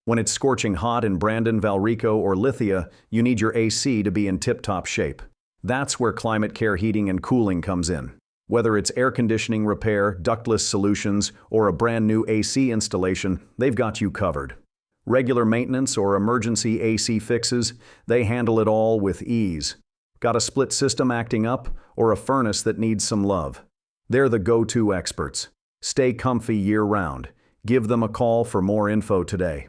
When it's scorching hot in Brandon, Valrico, or Lithia, you need your AC to be in tip-top shape. That's where Climate Care Heating and Cooling comes in. Whether it's air conditioning repair, ductless solutions, or a brand new AC installation, they've got you covered. Regular maintenance or emergency AC fixes, they handle it all with ease. Got a split system acting up or a furnace that needs some love? They're the go-to experts. Stay comfy year-round. Give them a call for more info today.